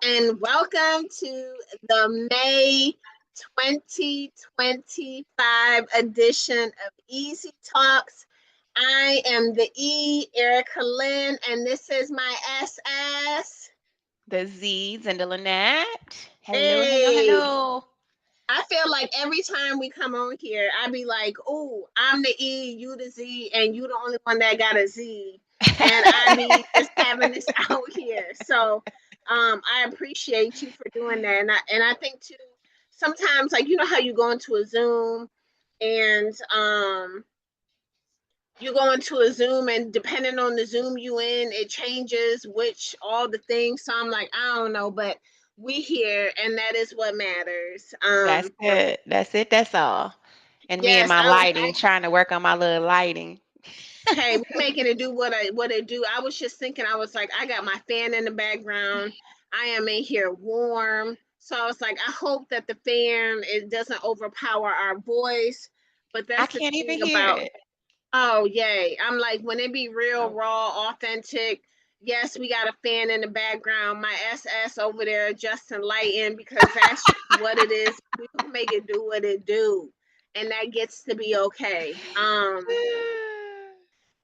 and welcome to the May 2025 edition of Easy Talks. I am the Erika Lynn, and this is my SS. The Z's and the Lynette. Hello, hello, Hey, hello. I feel like every time we come on here, I be like, "Oh, I'm the E, you the Z, and you the only one that got a Z," and I be just having this out here. So, I appreciate you for doing that, and I think too. Sometimes, like how you go into a Zoom, and you go into a Zoom, and depending on the Zoom you in, it changes which all the things. So I'm like, I don't know, but we here, and that is what matters. That's it. That's it. That's all. And me and Yes, my lighting, trying to work on my little lighting. hey, we making it do what it do. I was just thinking, I was like, I got my fan in the background. I am in here warm. So I was like, I hope that the fan it doesn't overpower our voice. But I that's the can't thing even hear about it. oh yay. I'm like when it be real, Oh. raw, authentic. Yes, we got a fan in the background. My SS over there adjusting lighting because that's just what it is. We gonna make it do what it do. And that gets to be okay.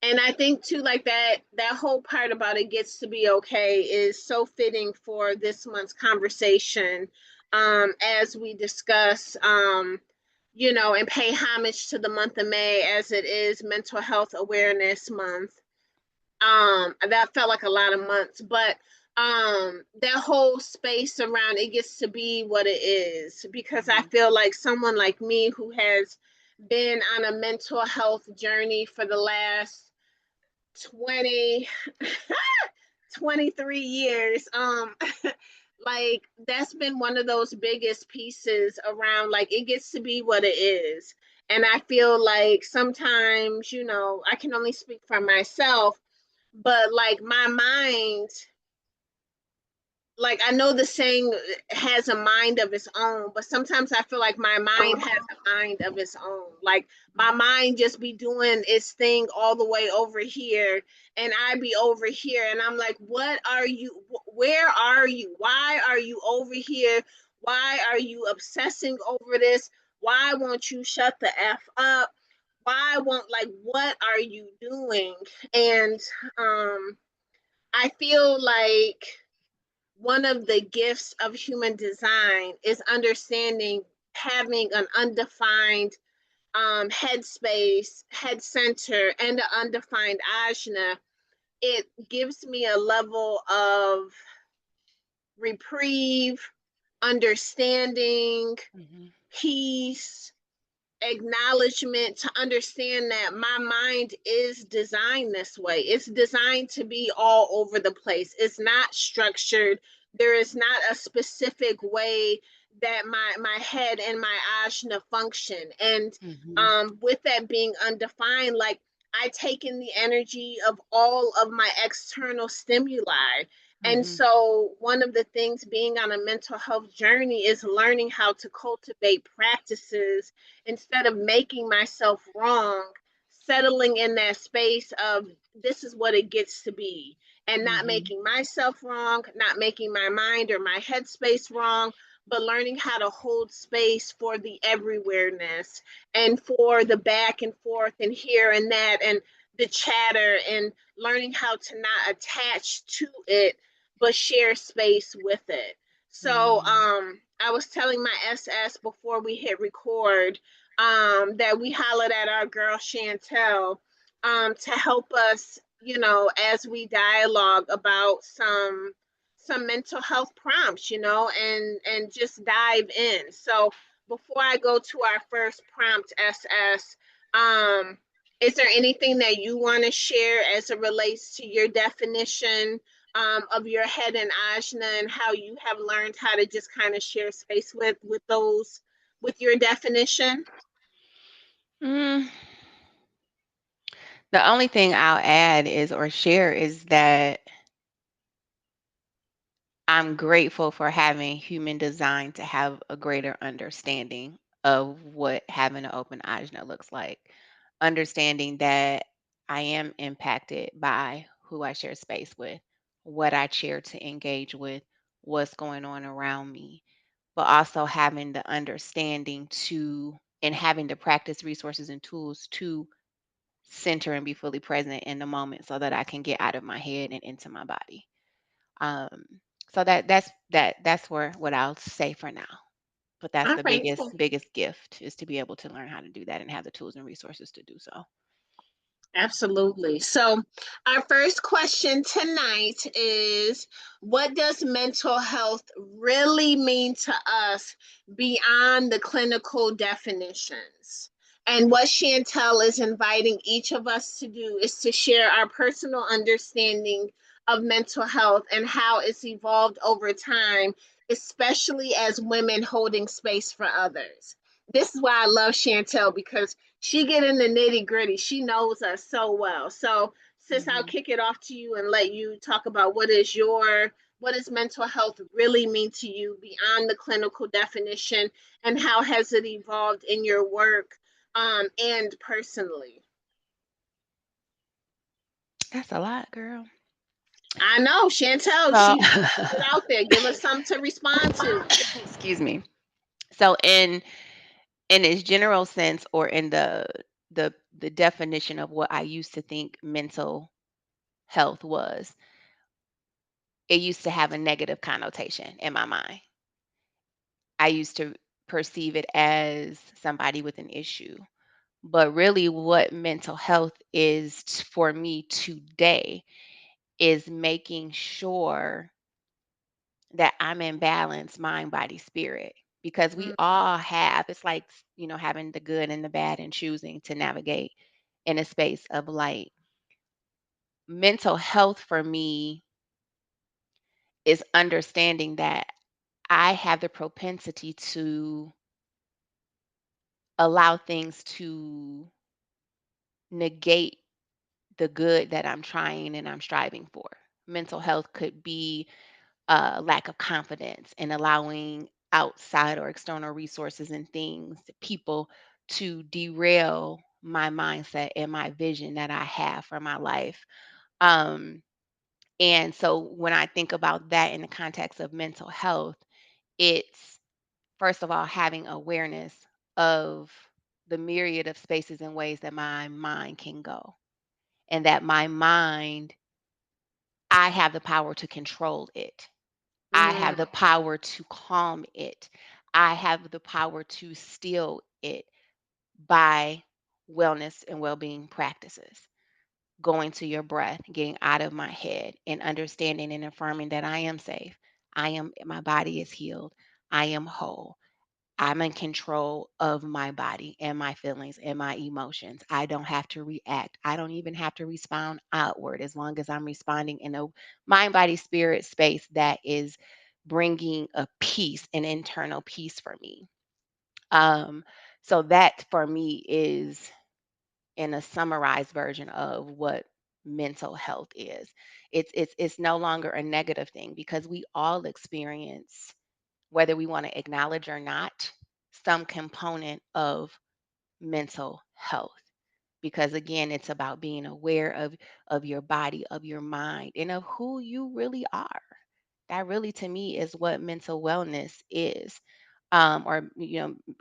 And I think too, like that whole part about it gets to be okay is so fitting for this month's conversation, as we discuss, and pay homage to the month of May as it is Mental Health Awareness Month. That felt like a lot of months, but that whole space around it gets to be what it is because I Mhm. feel like someone like me who has been on a mental health journey for the last 20 23 years, like that's been one of those biggest pieces around, like it gets to be what it is. And I feel like sometimes, I can only speak for myself, but like my mind, like I know the saying has a mind of its own, but sometimes I feel like my mind has a mind of its own. Like my mind just be doing its thing all the way over here, and I be over here, and I'm like, what are you? Where are you? Why are you over here? Why are you obsessing over this? Why won't you shut the f up? Why won't like what are you doing? And I feel like one of the gifts of human design is understanding having an undefined headspace, head center, and an undefined ajna. It gives me a level of reprieve, understanding, Mhm. peace, acknowledgement to understand that my mind is designed this way. It's designed to be all over the place. It's not structured. There is not a specific way that my head and my ajna function. And Mhm. with that being undefined, like I take in the energy of all of my external stimuli. And Mhm. so, one of the things being on a mental health journey is learning how to cultivate practices instead of making myself wrong, settling in that space of this is what it gets to be, and not Mhm. making myself wrong, not making my mind or my headspace wrong, but learning how to hold space for the everywhereness and for the back and forth and here and that and the chatter and learning how to not attach to it but share space with it. So Mhm. I was telling my SS before we hit record that we hollered at our girl Chantel to help us, as we dialogue about some mental health prompts, and just dive in. So before I go to our first prompt, SS, um, is there anything that you want to share as it relates to your definition of your head and ajna and how you have learned how to just kind of share space with those with your definition? Mm. The only thing I'll add is or share is that I'm grateful for having human design to have a greater understanding of what having an open ajna looks like. Understanding that I am impacted by who I share space with, what I share to engage with, what's going on around me, but also having the understanding to and having the practice resources and tools to center and be fully present in the moment so that I can get out of my head and into my body. Um, so that's where what I'll say for now. But that's All the right. biggest gift is to be able to learn how to do that and have the tools and resources to do so. Absolutely. So, our first question tonight is, what does mental health really mean to us beyond the clinical definitions? And what Chantel is inviting each of us to do is to share our personal understanding of mental health and how it's evolved over time, especially as women holding space for others. This is why I love Chantel, because she get in the nitty gritty. She knows us so well. So, sis, I'll Hmm. kick it off to you and let you talk about what does mental health really mean to you beyond the clinical definition, and how has it evolved in your work, and personally. That's a lot, girl. I know Chantel. So, She's put it out there. Give us something to respond to. excuse me. So in its general sense, or in the definition of what I used to think mental health was, it used to have a negative connotation in my mind. I used to perceive it as somebody with an issue. But really, what mental health is for me today is making sure that I'm in balance, mind, body, spirit. Because we Mm, all have, it's like, having the good and the bad and choosing to navigate in a space of light. Mental health for me is understanding that I have the propensity to allow things to negate the good that I'm trying and I'm striving for. Mental health could be lack of confidence and allowing outside or external resources and things, people to derail my mindset and my vision that I have for my life. Um, and so when I think about that in the context of mental health, it's first of all having awareness of the myriad of spaces and ways that my mind can go, and that my mind, I have the power to control it. I mm, have the power to calm it. I have the power to still it by wellness and well-being practices. Going to your breath, getting out of my head, and understanding and affirming that I am safe. My body is healed. I am whole. I'm in control of my body and my feelings and my emotions. I don't have to react. I don't even have to respond outward, as long as I'm responding in a mind, body, spirit space that is bringing a peace, an internal peace for me. Um, so that for me is in a summarized version of what mental health is. It's no longer a negative thing, because we all experience, whether we want to acknowledge or not, some component of mental health. Because again, it's about being aware of your body, of your mind, and of who you really are. That really, to me, is what mental wellness is, or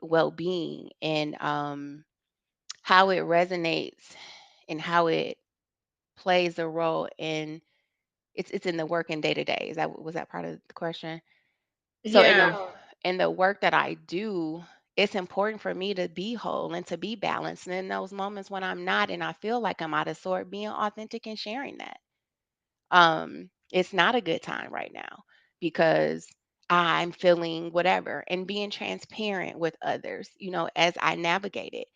well-being, and how it resonates and how it plays a role in it's in the work and day to day. Is that was that part of the question? So yeah. in the work that I do, it's important for me to be whole and to be balanced. And in those moments when I'm not and I feel like I'm out of sort, being authentic and sharing that. It's not a good time right now because I'm feeling whatever, and being transparent with others, as I navigate it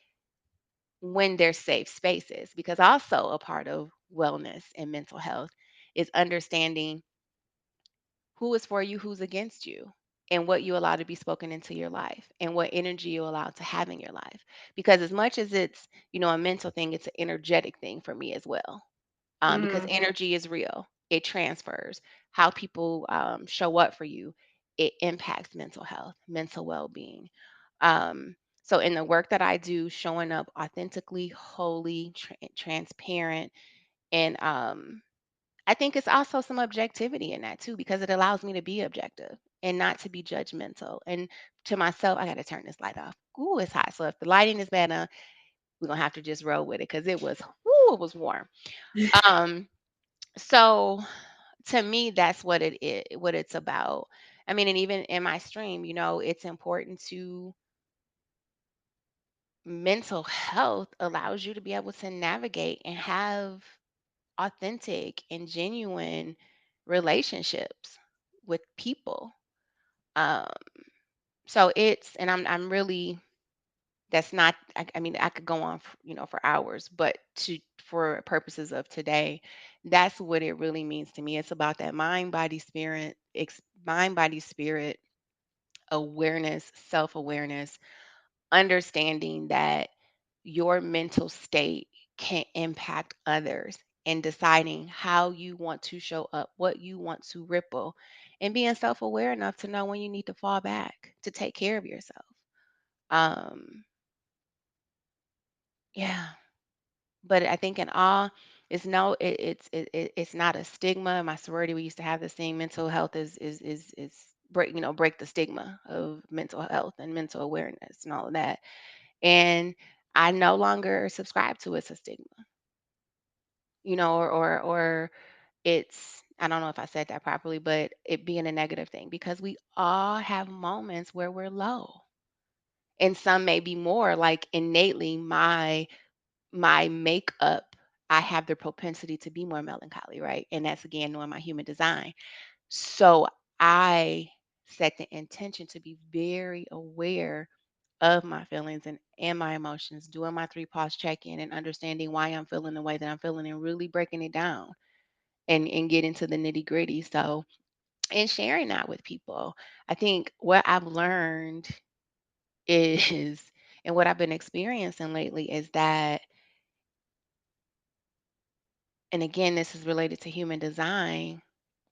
when there's safe spaces. Because also a part of wellness and mental health is understanding who is for you, who's against you, and what you allow to be spoken into your life and what energy you allow to have in your life. Because as much as it's, a mental thing, it's an energetic thing for me as well. Because Mm, energy is real, it transfers. How people show up for you, it impacts mental health, mental well being. So, in the work that I do, showing up authentically, wholly, transparent, and I think it's also some objectivity in that too, because it allows me to be objective and not to be judgmental. And to myself, I got to turn this light off. Ooh, it's hot. So if the lighting is bad, we're gonna have to just roll with it because it was warm. Um, so to me, that's what it is, what it's about. I mean, and even in my stream, it's important to mental health allows you to be able to navigate and have authentic and genuine relationships with people. Um, so it's, and I'm really, that's not, I mean, I could go on, for hours, but for purposes of today, that's what it really means to me. It's about that mind, body, spirit awareness, self awareness, understanding that your mental state can impact others and deciding how you want to show up, what you want to ripple, and being self aware enough to know when you need to fall back to take care of yourself. Um, yeah. But I think in all, it's no, it's not a stigma. In my sorority, we used to have this thing: mental health is break the stigma of mental health and mental awareness and all of that. And I no longer subscribe to it's a stigma, or it's, I don't know if I said that properly, but it being a negative thing, because we all have moments where we're low. And some may be more like innately my makeup, I have the propensity to be more melancholy, right? And that's again knowing my human design. So I set the intention to be very aware of my feelings and my emotions, doing my three pause check in and understanding why I'm feeling the way that I'm feeling and really breaking it down and get into the nitty gritty. So, and sharing that with people. I think what I've learned is, and what I've been experiencing lately is that, and again, this is related to human design,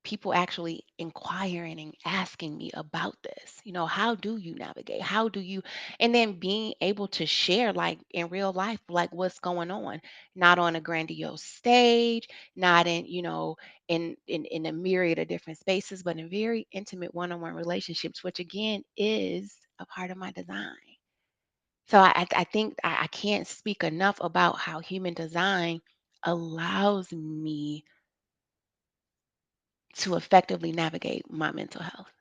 people actually inquiring and asking me about this. How do you navigate? How do you, and then being able to share like in real life, like what's going on, not on a grandiose stage, not in a myriad of different spaces, but in very intimate one-on-one relationships, which again is a part of my design. So I think I can't speak enough about how human design allows me to effectively navigate my mental health,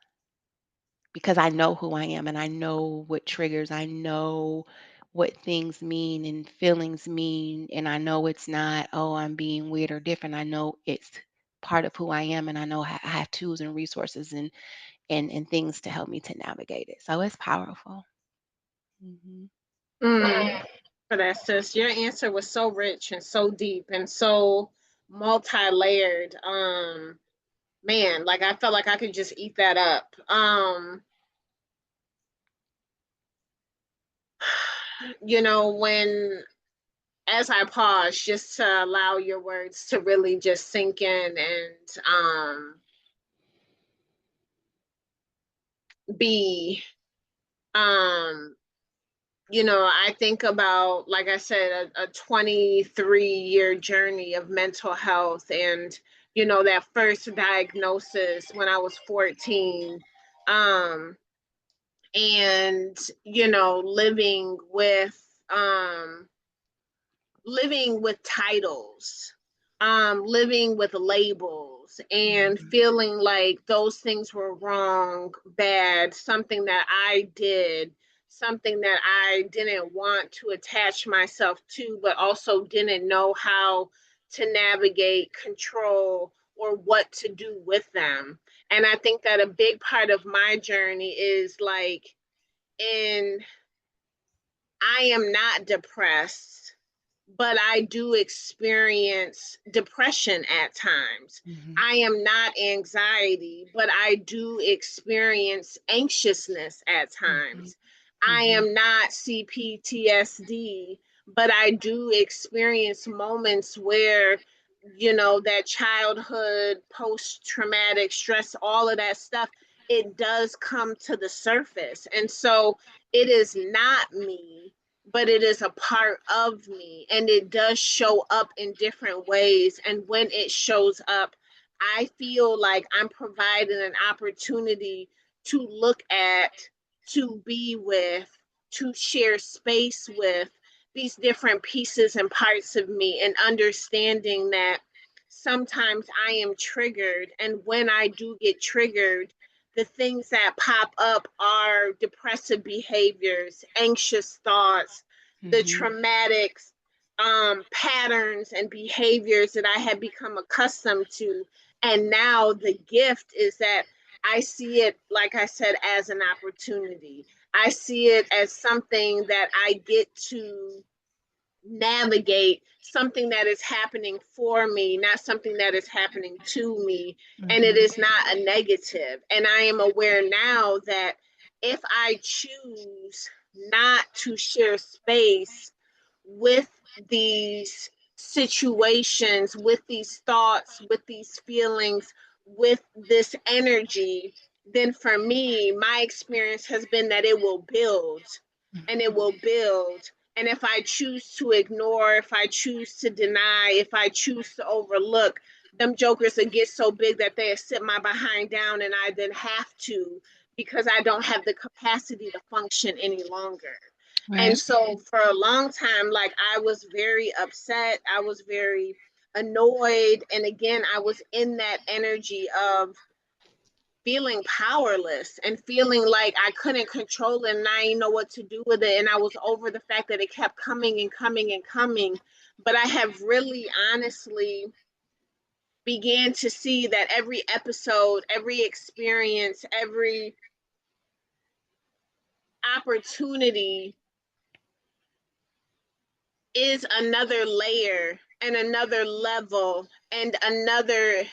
because I know who I am and I know what triggers, I know what things mean and feelings mean. And I know it's not, oh, I'm being weird or different. I know it's part of who I am. And I know I have tools and resources and things to help me to navigate it. So it's powerful. Hmm. Mm, for that, sis. Your answer was so rich and so deep and so multi-layered. Man, like I felt like I could just eat that up. When as I pause, just to allow your words to really just sink in and be um I think about, like I said, a 23-year journey of mental health and, that first diagnosis when I was 14. Um, and, um, living with titles, living with labels, and Hmm. feeling like those things were wrong, bad, something that I did, something that I didn't want to attach myself to, but also didn't know how to navigate, control, or what to do with them. And I think that a big part of my journey is like, in I am not depressed, but I do experience depression at times. Hmm. I am not anxiety, but I do experience anxiousness at Hmm. times. I Hmm. am not CPTSD, but I do experience moments where, that childhood, post traumatic stress, all of that stuff, it does come to the surface. And so it is not me, but it is a part of me, and it does show up in different ways. And when it shows up, I feel like I'm providing an opportunity to look at, to be with, to share space with these different pieces and parts of me, and understanding that sometimes I am triggered. And when I do get triggered, the things that pop up are depressive behaviors, anxious thoughts, the Mhm. traumatic patterns and behaviors that I had become accustomed to. And now the gift is that I see it, like I said, as an opportunity. I see it as something that I get to navigate, something that is happening for me, not something that is happening to me. And it Mhm. is not a negative. And I am aware now that if I choose not to share space with these situations, with these thoughts, with these feelings, with this energy, then for me, my experience has been that it will build, and it will build. And if I choose to ignore, if I choose to deny, if I choose to overlook, them jokers will get so big that they sit my behind down, and I then have to, because I don't have the capacity to function any longer. And Right. so for a long time, like, I was very upset, I was very annoyed. And again, I was in that energy of feeling powerless and feeling like I couldn't control it and I didn't know what to do with it. And I was over the fact that it kept coming and coming and coming. But I have really honestly began to see that every episode, every experience, every opportunity is another layer and another level and another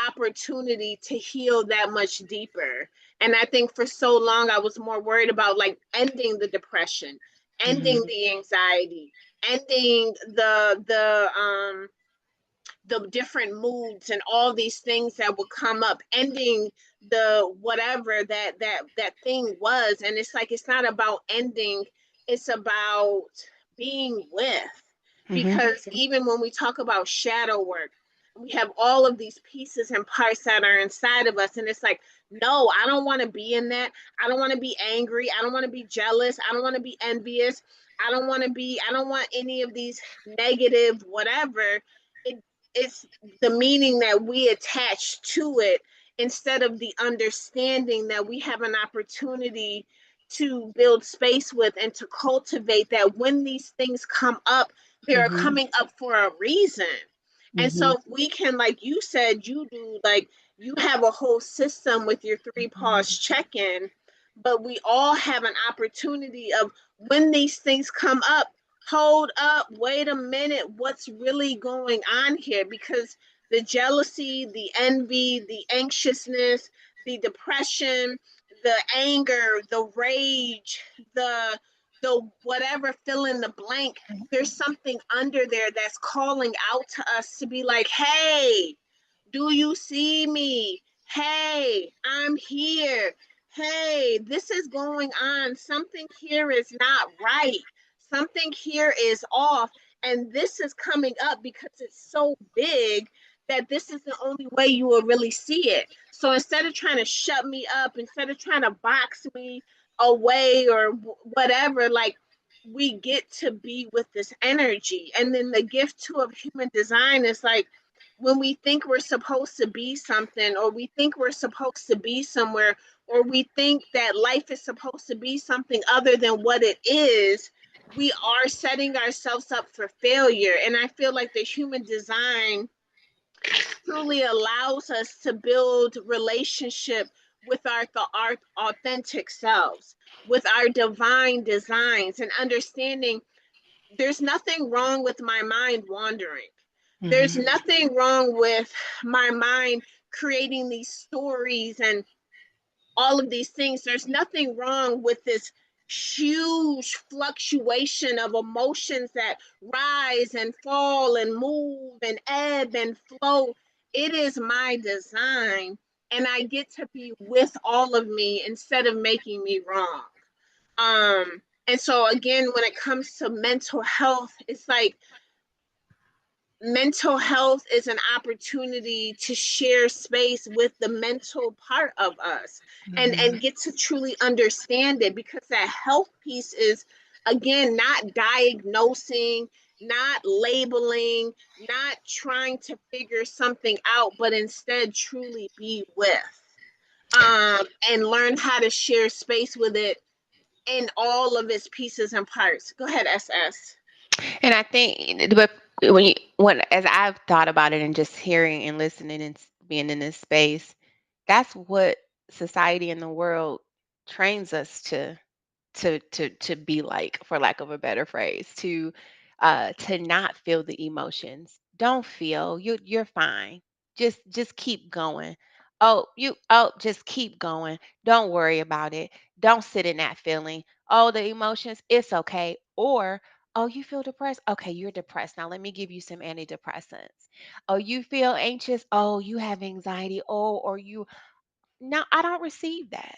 opportunity to heal that much deeper. And I think for so long I was more worried about like ending the depression, ending Mhm. the anxiety, ending the different moods and all these things that would come up, ending the whatever that thing was. And it's like, it's not about ending, it's about being with. Mhm. Because even when we talk about shadow work, we have all of these pieces and parts that are inside of us, and it's like, no, I don't want to be in that. I don't want to be angry, I don't want to be jealous, I don't want to be envious, I don't want any of these negative whatever. It's the meaning that we attach to it, instead of the understanding that we have an opportunity to build space with and to cultivate, that when these things come up, they are Mhm. coming up for a reason. And Mhm. so if we can, like you said, you do, like, you have a whole system with your three pause check-in, but we all have an opportunity of, when these things come up, hold up, wait a minute, what's really going on here? Because the jealousy, the envy, the anxiousness, the depression, the anger, the rage, the whatever, fill in the blank, there's something under there that's calling out to us to be like, hey, do you see me? Hey, I'm here. Hey, this is going on. Something here is not right. Something here is off. And this is coming up because it's so big that this is the only way you will really see it. So instead of trying to shut me up, instead of trying to box me away or whatever, like, we get to be with this energy. And then the gift too of human design is like, when we think we're supposed to be something, or we think we're supposed to be somewhere, or we think that life is supposed to be something other than what it is, we are setting ourselves up for failure. And I feel like the human design truly allows us to build relationship with our authentic selves, with our divine designs, and understanding there's nothing wrong with my mind wandering. There's Mhm. nothing wrong with my mind creating these stories and all of these things. There's nothing wrong with this huge fluctuation of emotions that rise and fall and move and ebb and flow. It is my design, and I get to be with all of me instead of making me wrong. And so again, when it comes to mental health, it's like mental health is an opportunity to share space with the mental part of us, Mhm. and get to truly understand it, because that health piece is, again, not diagnosing, not labeling, not trying to figure something out, but instead truly be with, and learn how to share space with it in all of its pieces and parts. Go ahead, SS. And I think, but when as I've thought about it and just hearing and listening and being in this space, that's what society and the world trains us to be like, for lack of a better phrase, to not feel the emotions. Don't feel. You're fine. Just keep going. Just keep going. Don't worry about it. Don't sit in that feeling. Oh, the emotions, it's okay. Or, oh, you feel depressed? Okay, you're depressed. Now let me give you some antidepressants. Oh, you feel anxious? Oh, you have anxiety. Oh, or you, no, I don't receive that.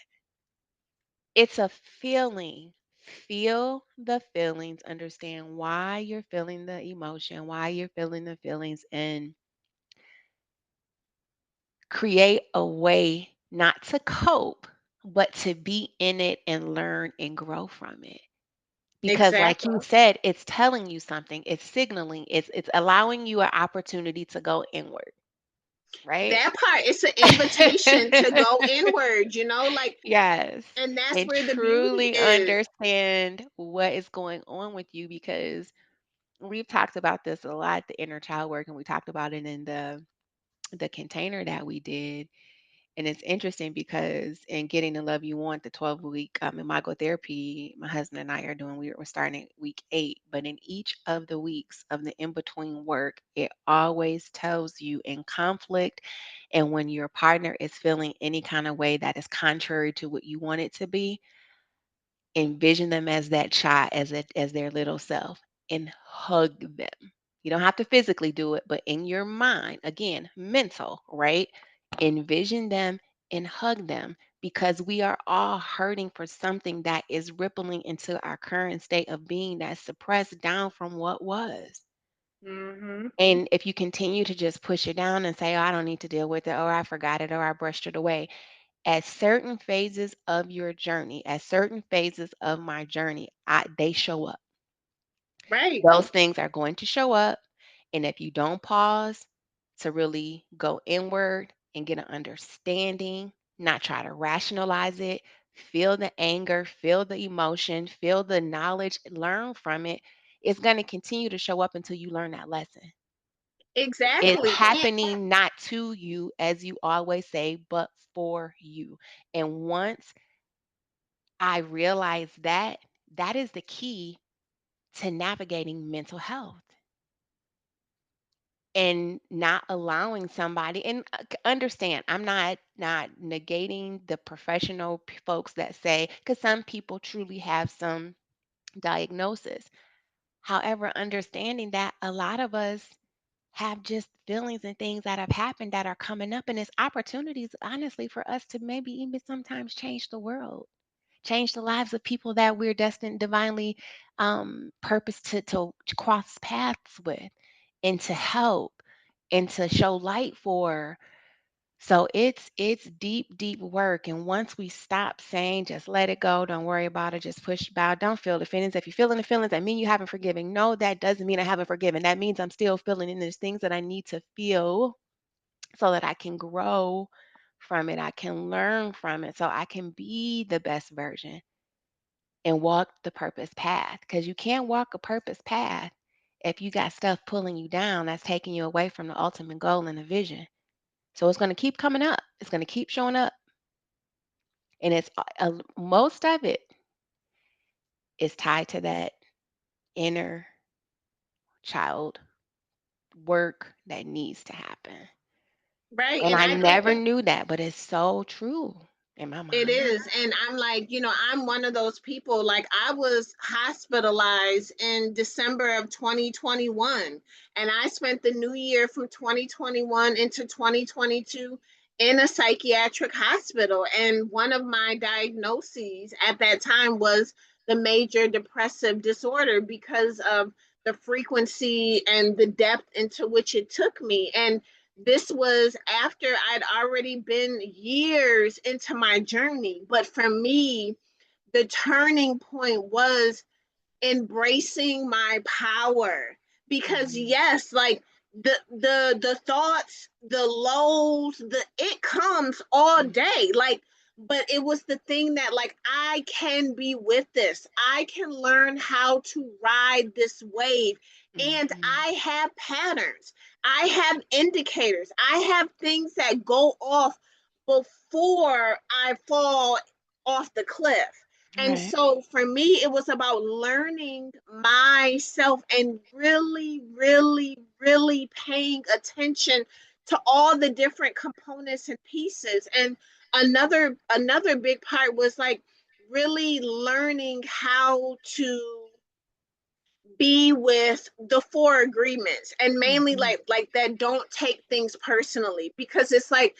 It's a feeling. Feel the feelings, understand why you're feeling the emotion, why you're feeling the feelings, and create a way not to cope, but to be in it and learn and grow from it. Because like Exactly. you said, it's telling you something, it's signaling, it's allowing you an opportunity to go inward, right? That part, it's an invitation to go inward, like, Yes. and that's And where the beauty truly is. understand what is going on with you, because we've talked about this a lot, the inner child work, and we talked about it in the container that we did. And it's interesting because in Getting the Love You Want, the 12-week imago therapy, my husband and I are doing, we're starting at week 8. But in each of the weeks of the in between work, it always tells you in conflict, and when your partner is feeling any kind of way that is contrary to what you want it to be, envision them as that child, as their little self, and hug them. You don't have to physically do it, but in your mind, again, mental, right? Envision them and hug them, because we are all hurting for something that is rippling into our current state of being that's suppressed down from what was. Hmm. And if you continue to just push it down and say, oh, I don't need to deal with it, or I forgot it, or I brushed it away, at certain phases of your journey, at certain phases of my journey, they show up. Right. Those things are going to show up. And if you don't pause to really go inward and get an understanding, not try to rationalize it, feel the anger, feel the emotion, feel the knowledge, learn from it, it's going to continue to show up until you learn that lesson. It's Exactly. happening not to you, as you always say, but for you. And once I realized that, that is the key to navigating mental health, and not allowing somebody, and understand, I'm not negating the professional folks that say, because some people truly have some diagnosis. However, understanding that a lot of us have just feelings and things that have happened that are coming up, and it's opportunities, honestly, for us to maybe even sometimes change the world, change the lives of people that we're destined, divinely purposed to cross paths with, and to help, and to show light for. So it's deep, deep work. And once we stop saying, just let it go, don't worry about it, just push bow, don't feel the feelings. If you're feeling the feelings, that mean you haven't forgiven. No, that doesn't mean I haven't forgiven. That means I'm still feeling, and there's things that I need to feel so that I can grow from it. I can learn from it so I can be the best version and walk the purpose path. Because you can't walk a purpose path if you got stuff pulling you down that's taking you away from the ultimate goal and the vision. So it's going to keep coming up. It's going to keep showing up. And most of it is tied to that inner child work that needs to happen. Right. And And I I think never knew that, but it's so true in my it mind. is. And I'm like, I'm one of those people. Like, I was hospitalized in December of 2021. And I spent the new year from 2021 into 2022 in a psychiatric hospital. And one of my diagnoses at that time was the major depressive disorder because of the frequency and the depth into which it took me. And this was after I'd already been years into my journey. But for me, the turning point was embracing my power, because Mhm. yes, like the thoughts, the lows, the it comes all day, like, but it was the thing that, like, I can be with this, I can learn how to ride this wave, and Mhm. I have patterns, I have indicators, I have things that go off before I fall off the cliff. And Right. so for me, it was about learning myself and really, really, really paying attention to all the different components and pieces. And another big part was like really learning how to be with the four agreements, and mainly Mhm. like that don't take things personally, because it's like,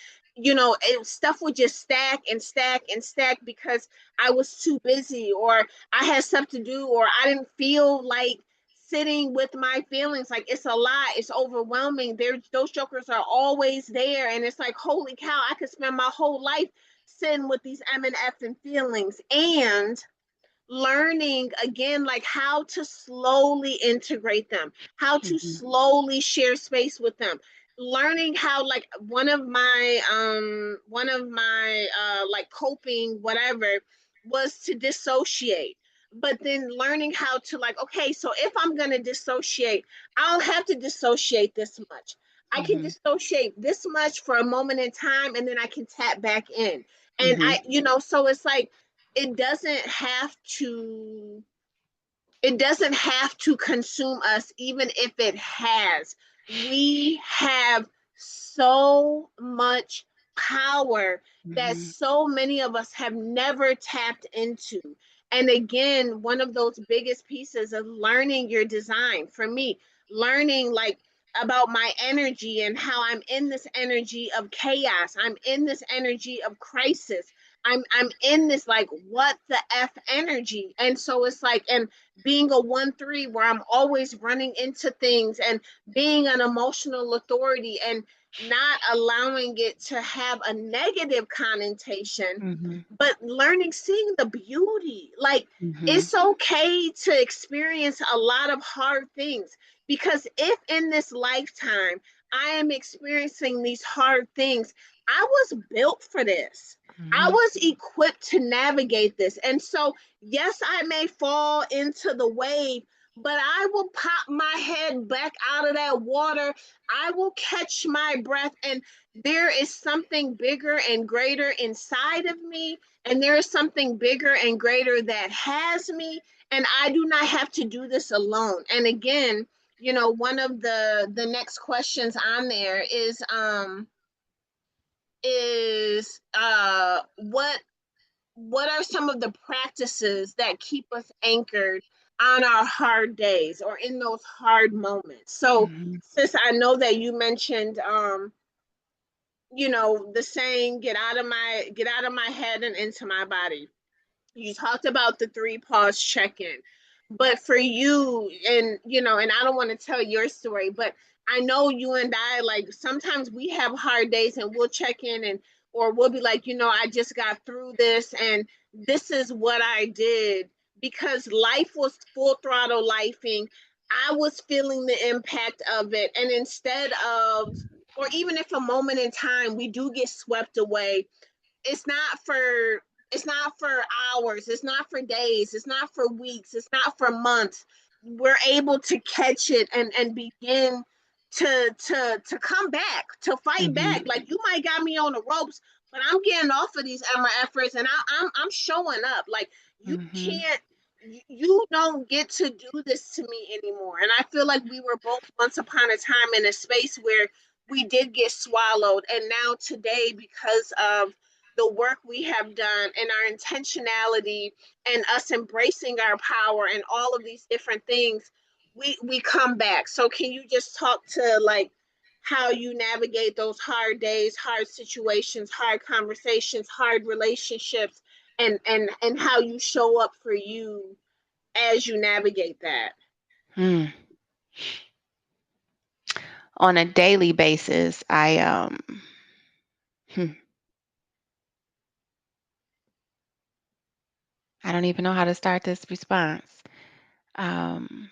stuff would just stack and stack and stack because I was too busy, or I had stuff to do, or I didn't feel like sitting with my feelings. Like, it's a lot, it's overwhelming, there those jokers are always there, and it's like, holy cow, I could spend my whole life sitting with these M and F and feelings. And learning again, like, how to slowly integrate them, how to Mhm. slowly share space with them, learning how, like, one of my like coping whatever was to dissociate, but then learning how to, like, okay, so if I'm going to dissociate, I don't have to dissociate this much, I can Mhm. dissociate this much for a moment in time, and then I can tap back in. And Mhm. so it's like, it doesn't have to it doesn't have to consume us, even if it has. We have so much power that Mhm. so many of us have never tapped into. And again, one of those biggest pieces of learning your design for me, learning, like, about my energy and how I'm in this energy of chaos, I'm in this energy of crisis, I'm in this, like, what the F energy. And so it's like, and being a 1-3 where I'm always running into things, and being an emotional authority, and not allowing it to have a negative connotation, Mhm. but learning, seeing the beauty. Like, Mhm. it's okay to experience a lot of hard things, because if in this lifetime I am experiencing these hard things, I was built for this. I Mhm. was equipped to navigate this. And so, yes, I may fall into the wave, but I will pop my head back out of that water. I will catch my breath, and there is something bigger and greater inside of me, and there is something bigger and greater that has me, and I do not have to do this alone. And again, one of the next questions on there is what are some of the practices that keep us anchored on our hard days or in those hard moments? So, Mhm. sis, I know that you mentioned, the saying, get out of my head and into my body. You talked about the 3 pause check-in, but for you, and I don't want to tell your story, but I know you and I, like, sometimes we have hard days and we'll check in, and or we'll be like, I just got through this, and this is what I did, because life was full throttle lifing. I was feeling the impact of it, and instead of, or even if a moment in time we do get swept away, it's not for it's not for hours, it's not for days, it's not for weeks, it's not for months. We're able to catch it and begin to come back, to fight back. Mhm. Like, you might got me on the ropes, but I'm getting off of these Emma efforts, and I'm showing up. Like, you Mhm. can't you don't get to do this to me anymore. And I feel like we were both once upon a time in a space where we did get swallowed, and now today, because of the work we have done and our intentionality and us embracing our power and all of these different things, we come back. So can you just talk to, like, how you navigate those hard days, hard situations, hard conversations, hard relationships, and how you show up for you as you navigate that. Hmm. On a daily basis, hmm, I don't even know how to start this response. Um,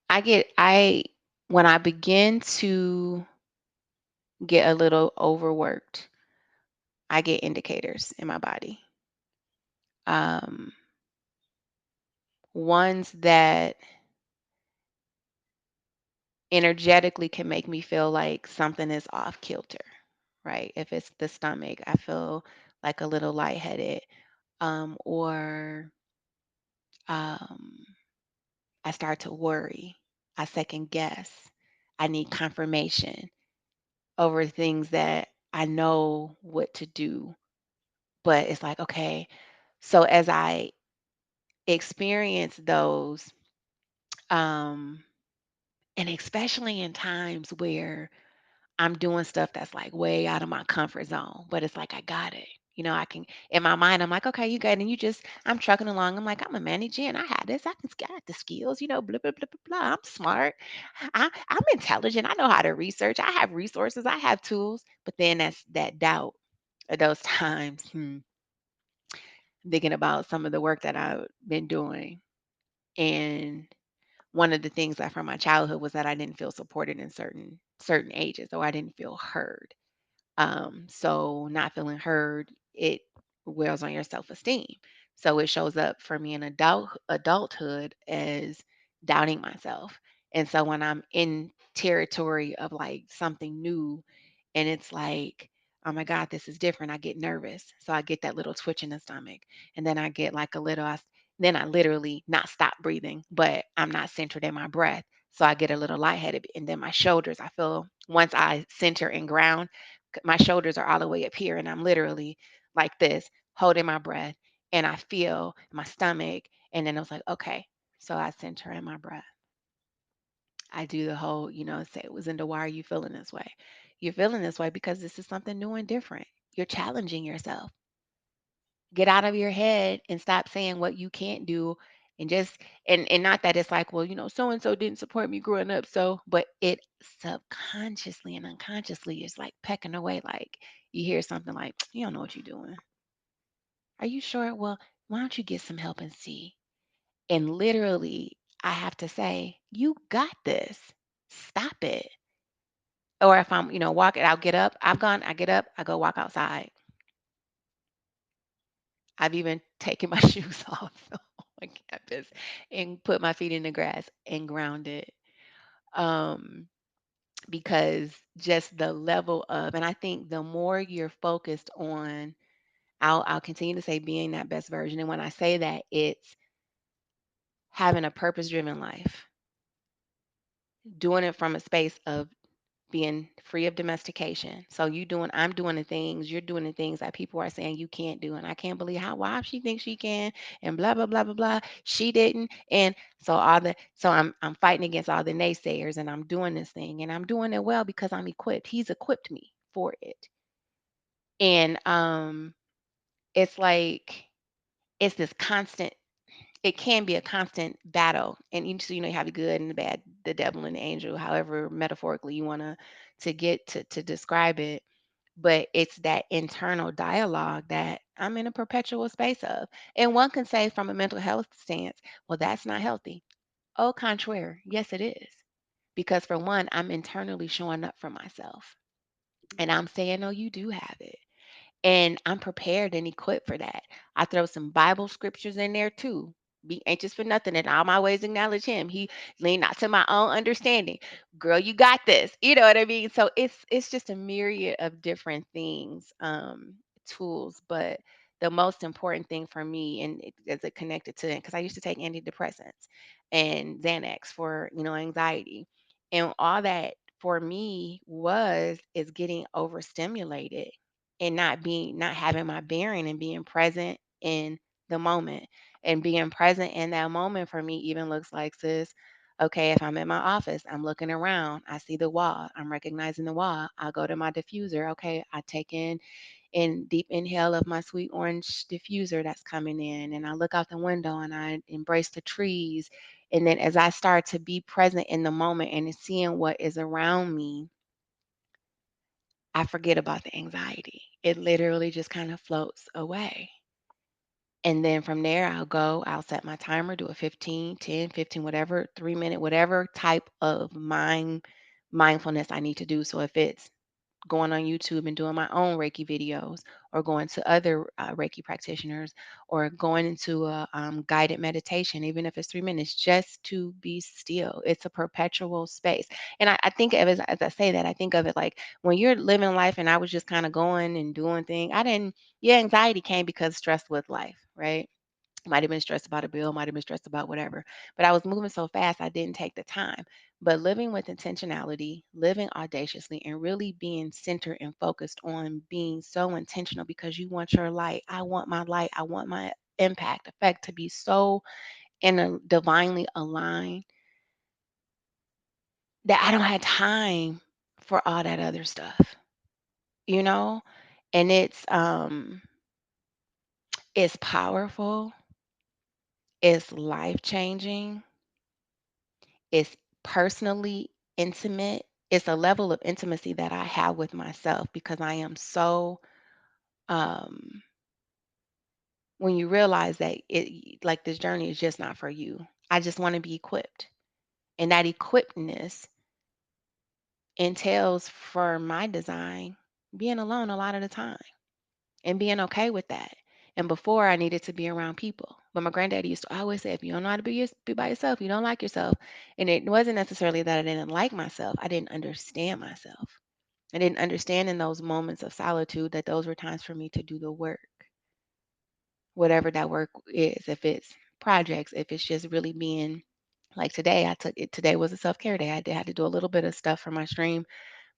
I when I begin to get a little overworked, I get indicators in my body. Um, Ones that energetically can make me feel like something is off kilter, right? If it's the stomach, I feel like a little lightheaded, or um, I start to worry. I second guess. I need confirmation over things that I know what to do, but it's like, okay. So as I experience those, um, and especially in times where I'm doing stuff that's like way out of my comfort zone, but it's like I got it. I can in my mind, I'm like, okay, you got it. And I'm trucking along. I'm like, I'm a manager and I had this. I got the skills, blah, blah, blah, blah, blah. I'm smart. I'm intelligent. I know how to research. I have resources. I have tools. But then that's that doubt at those times, thinking about some of the work that I've been doing. And one of the things that from my childhood was that I didn't feel supported in certain ages, or I didn't feel heard. So not feeling heard, it wears on your self-esteem. So it shows up for me in adulthood as doubting myself. And so when I'm in territory of like something new and it's like, oh my God, this is different, I get nervous. So I get that little twitch in the stomach. And then I get like a little, then I literally not stop breathing, but I'm not centered in my breath. So I get a little lightheaded. And then my shoulders, I feel once I center and ground, my shoulders are all the way up here and I'm literally like this, holding my breath. And I feel my stomach. And then I was like, okay. So I center in my breath. I do the whole, say it was into why are you feeling this way? You're feeling this way because this is something new and different. You're challenging yourself. Get out of your head and stop saying what you can't do and just and not that it's like, well, so and so didn't support me growing up, so but it subconsciously and unconsciously is like pecking away, like you hear something like, you don't know what you're doing. Are you sure? Well, why don't you get some help and see? And literally I have to say, you got this. Stop it. Or if I'm, walking, I'll get up. I get up, I go walk outside. I've even taken my shoes off on campus and put my feet in the grass and ground it. Um, because just the level of, and I think the more you're focused on, I'll continue to say being that best version. And when I say that, it's having a purpose driven life, doing it from a space of being free of domestication. So I'm doing the things, you're doing the things that people are saying you can't do. And I can't believe why she thinks she can and blah, blah, blah, blah, blah. She didn't. And so I'm fighting against all the naysayers and I'm doing this thing and I'm doing it well because I'm equipped. He's equipped me for it. And it's like, it's this constant, it can be a constant battle. And you have the good and the bad, the devil and the angel, however metaphorically you want to get to describe it. But it's that internal dialogue that I'm in a perpetual space of. And one can say from a mental health stance, well, that's not healthy. Au contraire, yes, it is. Because for one, I'm internally showing up for myself. And I'm saying, no, you do have it. And I'm prepared and equipped for that. I throw some Bible scriptures in there too. Be anxious for nothing, and all my ways acknowledge him. He lean not to my own understanding. Girl, you got this. You know what I mean? So it's just a myriad of different things, tools. But the most important thing for me, and as it connected to it, because I used to take antidepressants and Xanax for anxiety, and all that for me is getting overstimulated and not having my bearing and being present in the moment. And being present in that moment for me even looks like, sis, okay, if I'm in my office, I'm looking around, I see the wall, I'm recognizing the wall, I'll go to my diffuser. Okay, I take in in deep inhale of my sweet orange diffuser that's coming in, and I look out the window and I embrace the trees. And then as I start to be present in the moment and seeing what is around me, I forget about the anxiety. It literally just kind of floats away. And then from there, I'll set my timer, do a 15, 10, 15, whatever, 3 minute, whatever type of mindfulness I need to do. So if it's going on YouTube and doing my own Reiki videos, or going to other Reiki practitioners, or going into a guided meditation, even if it's 3 minutes, just to be still. It's a perpetual space. And I think of it, as I say that, I think of it like when you're living life and I was just kind of going and doing things, yeah, anxiety came because stress with life, right? Might have been stressed about a bill, might have been stressed about whatever. But I was moving so fast, I didn't take the time. But living with intentionality, living audaciously, and really being centered and focused on being so intentional because you want your light. I want my light. I want my impact, effect to be so in a divinely aligned that I don't have time for all that other stuff, you know? And it's powerful, it's life changing. It's personally intimate. It's a level of intimacy that I have with myself because I am so um when you realize that it like this journey is just not for you. I just want to be equipped. And that equippedness entails for my design being alone a lot of the time and being okay with that. And before I needed to be around people. But my granddaddy used to always say, if you don't know how to be by yourself, you don't like yourself. And it wasn't necessarily that I didn't like myself. I didn't understand myself. I didn't understand in those moments of solitude that those were times for me to do the work, whatever that work is. If it's projects, if it's just really being like today, I took it. Today was a self care day. I did had to do a little bit of stuff for my stream,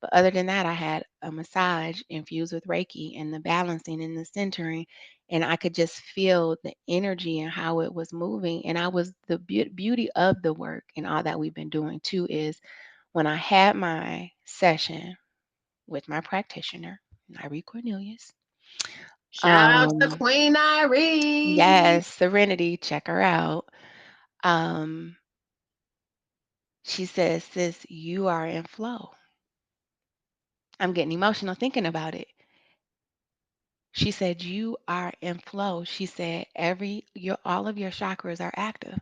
but other than that, I had a massage infused with Reiki and the balancing and the centering. And I could just feel the energy and how it was moving. And I was the beauty of the work and all that we've been doing too is when I had my session with my practitioner, Irene Cornelius. Shout out to Um, Queen Irie. yes, Serenity, check her out. Um, she says, sis, you are in flow. I'm getting emotional thinking about it. She said, you are in flow. She said, all of your chakras are active.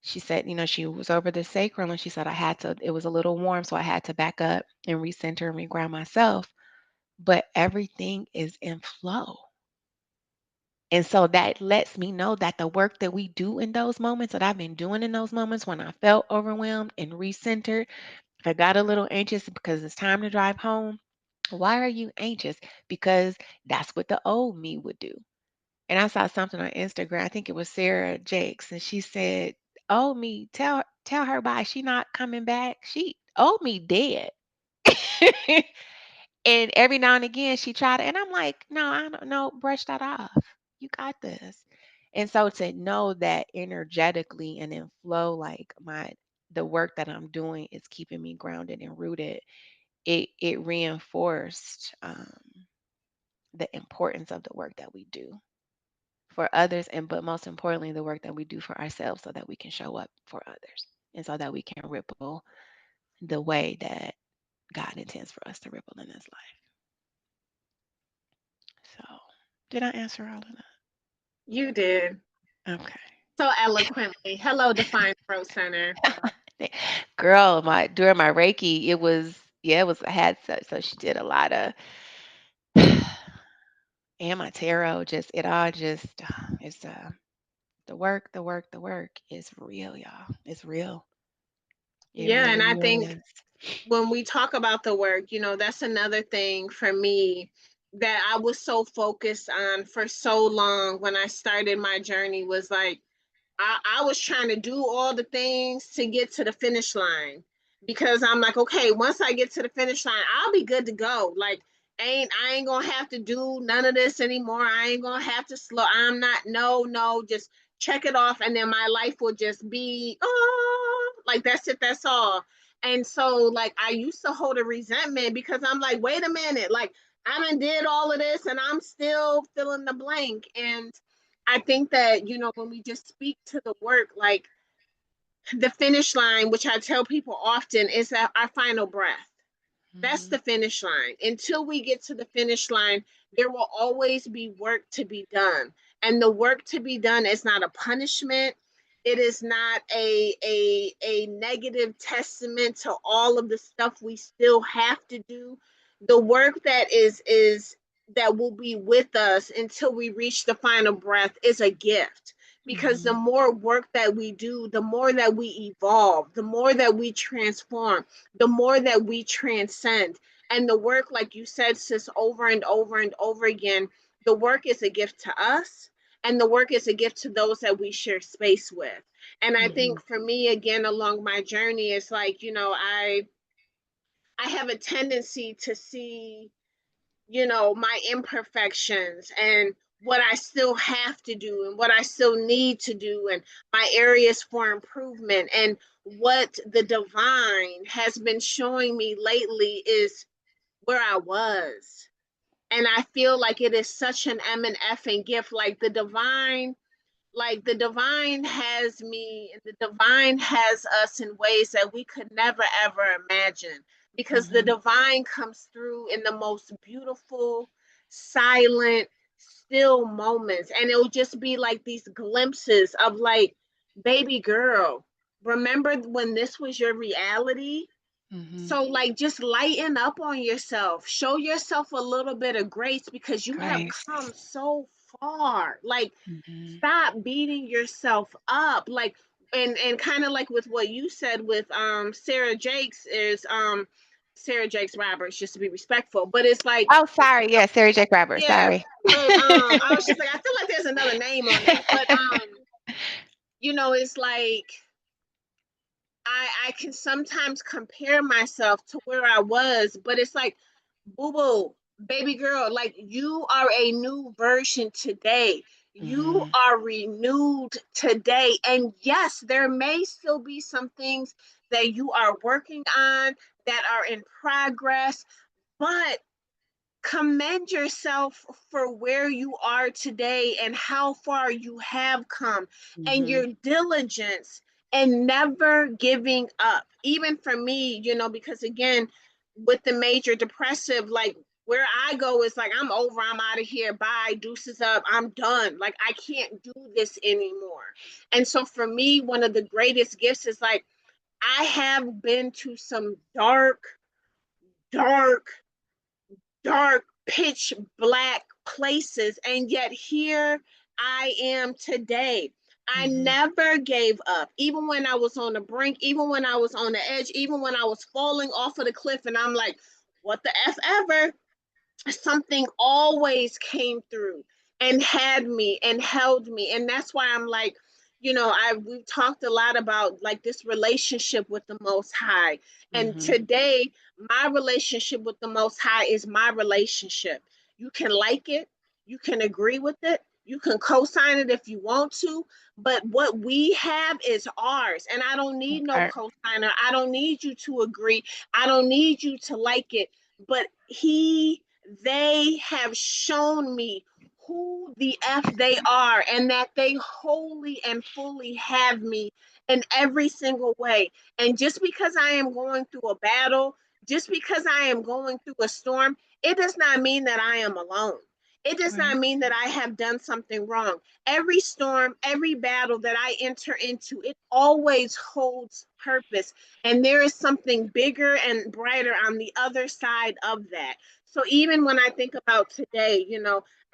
She said, she was over the sacrum and she said, it was a little warm, so I had to back up and recenter and reground myself. But everything is in flow. And so that lets me know that the work that we do in those moments, that I've been doing in those moments when I felt overwhelmed and recentered, if I got a little anxious because it's time to drive home, why are you anxious? Because that's what the old me would do. And I saw something on Instagram. I think it was Sarah Jakes, and she said, "Old me, tell her bye. She not coming back. She old me dead." And every now and again she tried to, and I'm like, no, I don't know, brush that off. You got this. And so to know that energetically and in flow, like the work that I'm doing is keeping me grounded and rooted, it reinforced the importance of the work that we do for others, and but most importantly the work that we do for ourselves so that we can show up for others and so that we can ripple the way that God intends for us to ripple in this life. So, did I answer all of You did that? Okay. so eloquently. Hello, Defined Pro Center. Girl, my during my Reiki, it was yeah, it was I had so she did a lot of and my tarot, just it all just it's the work is real, y'all. It's real. It Yeah, and really I think is. when we talk about the work, that's another thing for me that I was so focused on for so long when I started my journey was like I was trying to do all the things to get to the finish line because I'm like, okay, once I get to the finish line, I'll be good to go. Like, I ain't gonna have to do none of this anymore. I ain't gonna have to slow. I'm not, no, just check it off, and then my life will just be, oh, like that's it, that's all. And so, like, I used to hold a resentment because I'm like, wait a minute, like I done did all of this and I'm still filling the blank. And I think that, when we just speak to the work, like the finish line, which I tell people often, is that our final breath. That's Mm-hmm. the finish line. Until we get to the finish line, there will always be work to be done. And the work to be done is not a punishment. It is not a negative testament to all of the stuff we still have to do. The work that will be with us until we reach the final breath is a gift, because the Mm-hmm. more work that we do, the more that we evolve, the more that we transform, the more that we transcend. And the work, like you said, sis, over and over and over again, the work is a gift to us, and the work is a gift to those that we share space with. And I Mm-hmm. think for me, again, along my journey, it's like, I have a tendency to see, my imperfections and what I still have to do and what I still need to do and my areas for improvement. And what the divine has been showing me lately is where I was. And I feel like it is such an M and F and gift. Like the divine has me, and the divine has us in ways that we could never ever imagine, because the Mm-hmm. divine comes through in the most beautiful, silent, still moments. And it'll just be like these glimpses of, like, baby girl, remember when this was your reality? Mm-hmm. So, like, just lighten up on yourself. Show yourself a little bit of grace, because you have Grace. come so far. Like, Mm-hmm. stop beating yourself up. Like, and kind of like with what you said with Sarah Jakes Roberts, just to be respectful. But it's like, Oh, sorry. Yeah, Sarah Jake Roberts. yeah, Sorry. but I was just like, I feel like there's another name on that. But it's like I can sometimes compare myself to where I was, but it's like, boo boo, baby girl, like, you are a new version today. You Mm-hmm. are renewed today. And yes, there may still be some things that you are working on, that are in progress, but commend yourself for where you are today and how far you have come, and Mm-hmm. your diligence and never giving up. Even for me, because again, with the major depressive, like, where I go is like, I'm over, I'm out of here, bye, deuces up, I'm done. Like, I can't do this anymore. And so for me, one of the greatest gifts is like, I have been to some dark, dark, dark, pitch black places. And yet here I am today. I Mm-hmm. never gave up, even when I was on the brink, even when I was on the edge, even when I was falling off of the cliff. And I'm like, what the F ever? Something always came through and had me and held me. And that's why I'm like, we've talked a lot about, like, this relationship with the Most High. And Mm-hmm. today, my relationship with the Most High is my relationship. You can like it, you can agree with it, you can co-sign it if you want to, but what we have is ours. And I don't need no Okay. co-signer. I don't need you to agree. I don't need you to like it. But they have shown me who the F they are, and that they wholly and fully have me in every single way. And just because I am going through a battle, just because I am going through a storm, it does not mean that I am alone. It does not Right. mean that I have done something wrong. Every storm, every battle that I enter into, it always holds purpose. And there is something bigger and brighter on the other side of that. So even when I think about today,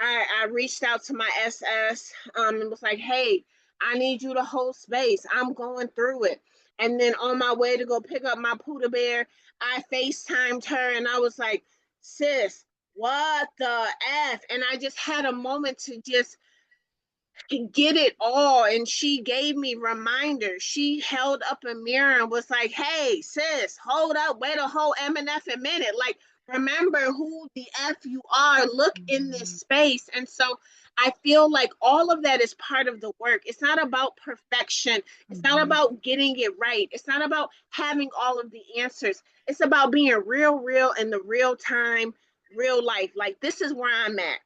I reached out to my SS, and was like, hey, I need you to hold space. I'm going through it. And then on my way to go pick up my Puda Bear, I FaceTimed her and I was like, sis, what the F? And I just had a moment to just get it all. And she gave me reminders. She held up a mirror and was like, hey, sis, hold up, wait a whole MNF a minute. Like, remember who the F you are. Look in this Mm-hmm. space. And so I feel like all of that is part of the work. It's not about perfection. It's not Mm-hmm. about getting it right. It's not about having all of the answers. It's about being real, real in the real time, real life. Like, this is where I'm at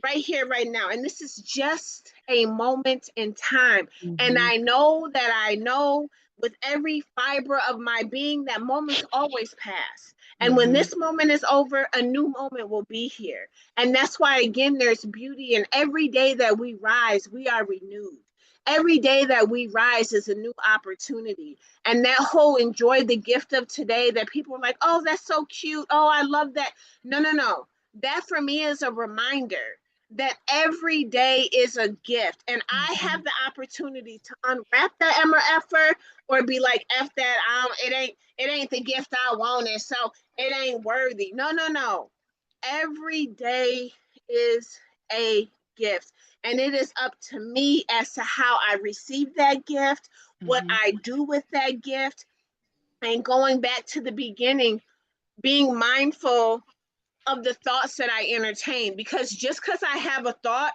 right here, right now. And this is just a moment in time. And Mhm. I know with every fiber of my being that moments always pass. And when Mhm. this moment is over, a new moment will be here. And that's why, again, there's beauty in every day that we rise, we are renewed. Every day that we rise is a new opportunity. And that whole enjoy the gift of today that people are like, oh, that's so cute. Oh, I love that. No, no, no. That for me is a reminder that every day is a gift. And I have Mhm. the opportunity to unwrap that MRFer or be like, F that, it ain't the gift I wanted, so it ain't worthy. No, no, no. Every day is a gift. And it is up to me as to how I receive that gift, what Mhm. I do with that gift, and going back to the beginning, being mindful of the thoughts that I entertain. Because just because I have a thought,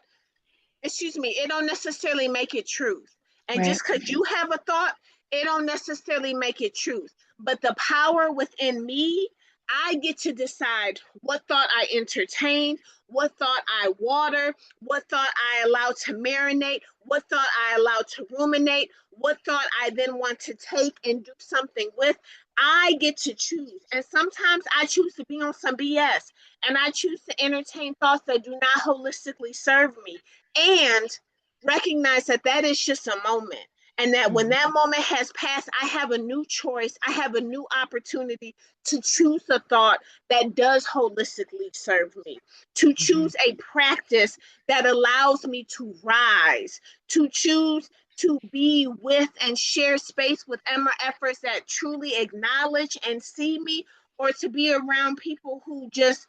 excuse me, it don't necessarily make it truth. And Right. just because you have a thought, it don't necessarily make it truth. But the power within me, I get to decide what thought I entertain, what thought I water, what thought I allow to marinate, what thought I allow to ruminate, what thought I then want to take and do something with. I get to choose. And sometimes I choose to be on some BS, and I choose to entertain thoughts that do not holistically serve me, and recognize that that is just a moment, and that when Mhm. that moment has passed, I have a new choice, I have a new opportunity to choose a thought that does holistically serve me, to Mhm. choose a practice that allows me to rise, to choose to be with and share space with Emma efforts that truly acknowledge and see me, or to be around people who just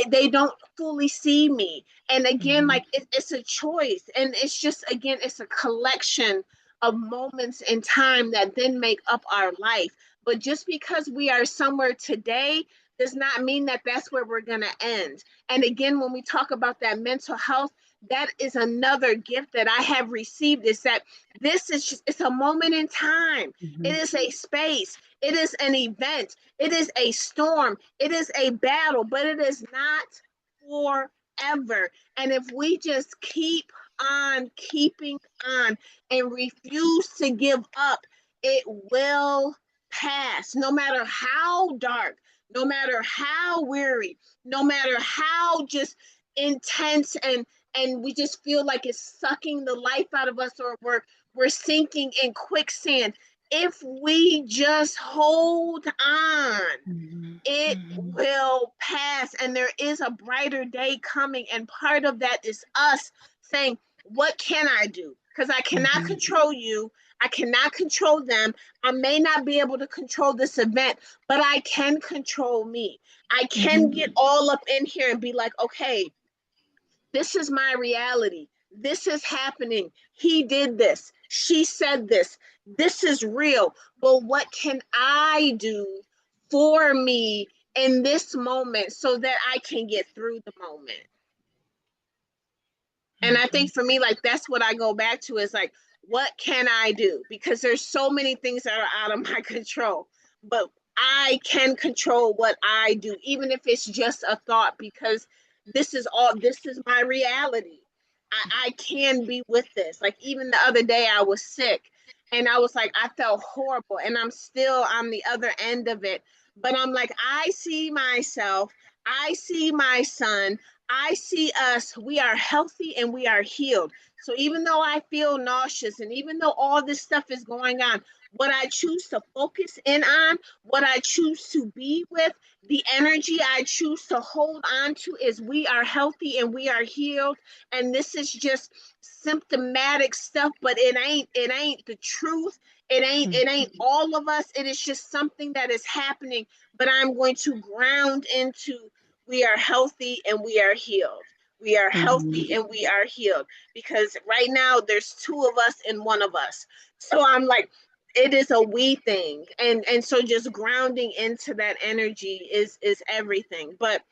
they don't fully see me. And again, Mhm. like it's a choice, and it's just, again, it's a collection of moments in time that then make up our life. But just because we are somewhere today does not mean that that's where we're going to end. And again, when we talk about that mental health, that is another gift that I have received, is that this is just, it's a moment in time, it Mhm. is a space, it is an event, it is a storm, it is a battle, but it is not forever. And if we just keep on keeping on and refuse to give up, it will pass. No matter how dark, no matter how weary, no matter how just intense, and we just feel like it's sucking the life out of us, or we're sinking in quicksand. If we just hold on, Mhm. it Mhm. will pass, and there is a brighter day coming. And part of that is us saying, what can I do? Because I cannot Mhm. control you, I cannot control them, I may not be able to control this event, but I can control me. I can get Mhm. all up in here and be like, okay, this is my reality, this is happening, he did this, she said this is real. But what can I do for me in this moment so that I can get through the moment? And I Mhm. think for me, like, that's what I go back to, is like, what can I do? Because there's so many things that are out of my control, but I can control what I do, even if it's just a thought, because this is my reality. I can be with this. Like, even the other day, I was sick, and I was like, I felt horrible, and I'm still on the other end of it. But I'm like, I see myself, I see my son, I see us, we are healthy and we are healed. So even though I feel nauseous, and even though all this stuff is going on, what I choose to focus in on, what I choose to be with, the energy I choose to hold on to, is we are healthy and we are healed. And this is just symptomatic stuff, but it ain't the truth. It ain't all of us. It is just something that is happening. But I'm going to ground into, we are healthy and we are healed. We are Mhm. healthy and we are healed. Because right now there's two of us and one of us. So I'm like, it is a we thing. And so just grounding into that energy is everything. But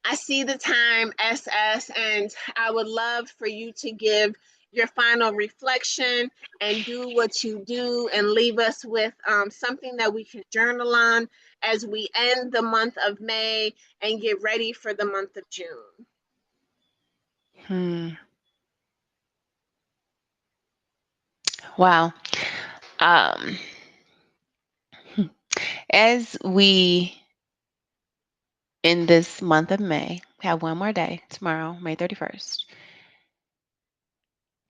I see the time, SS, and I would love for you to give your final reflection and do what you do, and leave us with something that we can journal on, as we end the month of May and get ready for the month of June? Hmm. Wow. Um, as we in this month of May have one more day tomorrow, May 31st,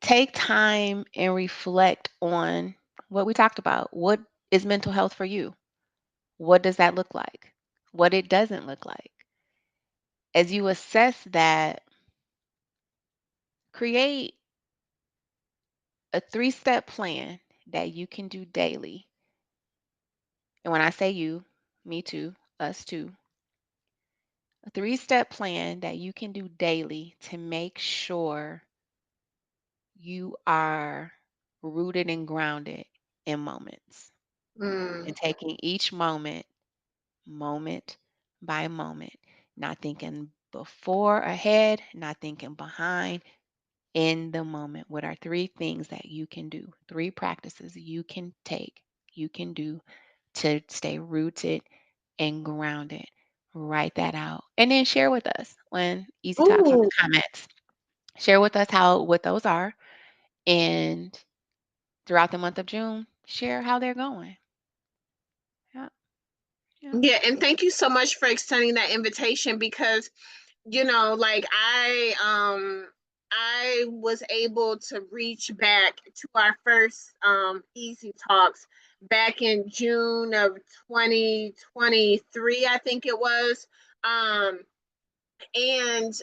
take time and reflect on what we talked about. What is mental health for you? What does that look like? What it doesn't look like. As you assess that, create a 3-step plan that you can do daily. And when I say you, me too, us too, a 3-step plan that you can do daily to make sure you are rooted and grounded in moments Mm, and taking each moment, moment by moment, not thinking before, ahead, not thinking behind, in the moment. What are 3 things that you can do? 3 practices you can take, you can do to stay rooted and grounded. Write that out and then share with us when Easy Talks in the ooh, comments. Share with us how what those are, and throughout the month of June, share how they're going. Yeah, yeah. yeah, and thank you so much for extending that invitation because like I was able to reach back to our first Easy Talks back in June of 2023, I think it was. Um and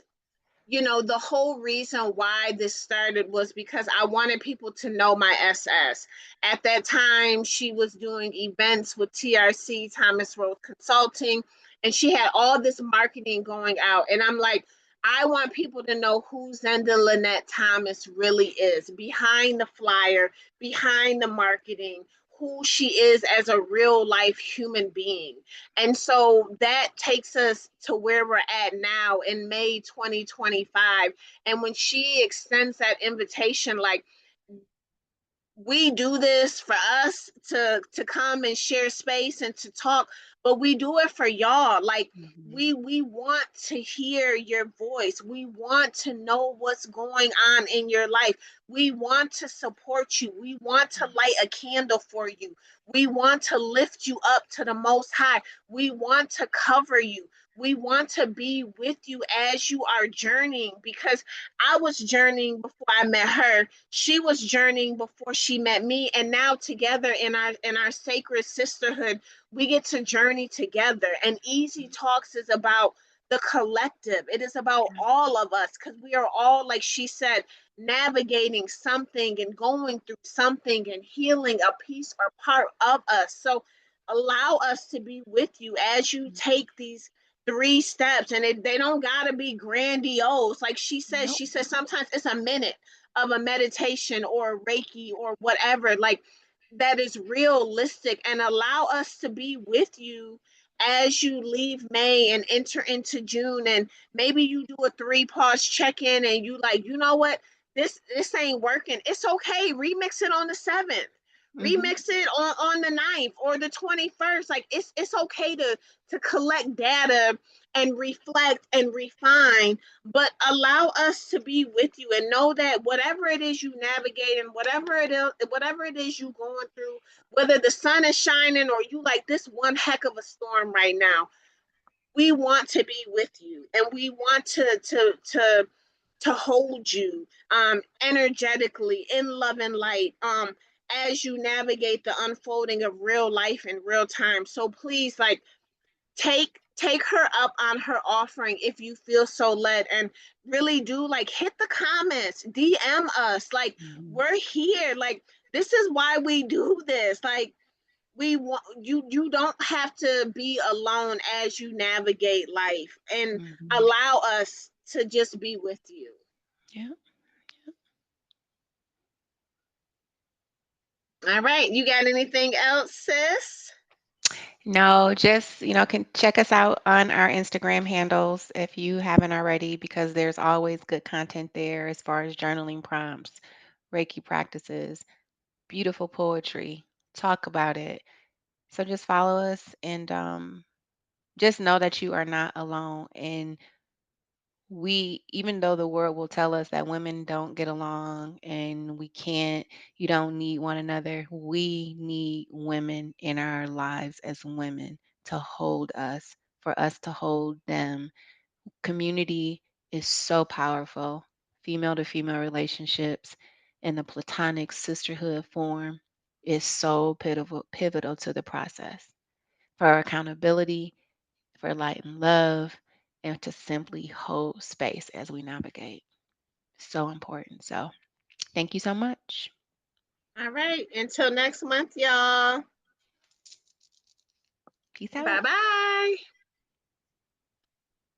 the whole reason why this started was because I wanted people to know my SS. At that time, she was doing events with TRC, Thomas Road Consulting, and she had all this marketing going out. And I'm like, I want people to know who Zendalannette Thomas really is behind the flyer, behind the marketing, who she is as a real life human being. And so that takes us to where we're at now in May 2025. And when she extends that invitation, like, we do this for us to come and share space and to talk, but we do it for y'all. Like, Mhm. we want to hear your voice, we want to know what's going on in your life, we want to support you, we want to light a candle for you, we want to lift you up to the most high, we want to cover you, we want to be with you as you are journeying, because I was journeying before I met her, she was journeying before she met me, and now together in our sacred sisterhood, we get to journey together. And Easy Talks is about the collective, it is about all of us, because we are all, like she said, navigating something and going through something and healing a piece or part of us. So allow us to be with you as you take these 3 steps, and they don't gotta be grandiose. Like Nope. she says sometimes it's a minute of a meditation or Reiki or whatever, like, that is realistic, and allow us to be with you as you leave May and enter into June. And maybe you do a 3 pause check-in and you like, what? This ain't working. It's okay. Remix it on the 7th. Mhm. Remix it on the 9th or the 21st. Like, it's okay to collect data and reflect and refine, but allow us to be with you and know that whatever it is you navigate and whatever it is you going through, whether the sun is shining or you like this one heck of a storm right now, we want to be with you, and we want to hold you energetically in love and light, as you navigate the unfolding of real life in real time. So please, like, take her up on her offering if you feel so led, and really do, like, hit the comments, DM us, like, Mhm. we're here, like, this is why we do this, like, we want you don't have to be alone as you navigate life, and Mhm. allow us to just be with you. Yeah. All right, you got anything else, sis? No, just, can check us out on our Instagram handles if you haven't already, because there's always good content there as far as journaling prompts, Reiki practices, beautiful poetry. Talk about it. So just follow us and just know that you are not alone. And we, even though the world will tell us that women don't get along and we can't, you don't need one another, we need women in our lives as women to hold us, for us to hold them. Community is so powerful. Female to female relationships in the platonic sisterhood form is so pivotal to the process for accountability, for light and love, and to simply hold space as we navigate. So important. So thank you so much. All right. Until next month, y'all. Peace Bye out. bye.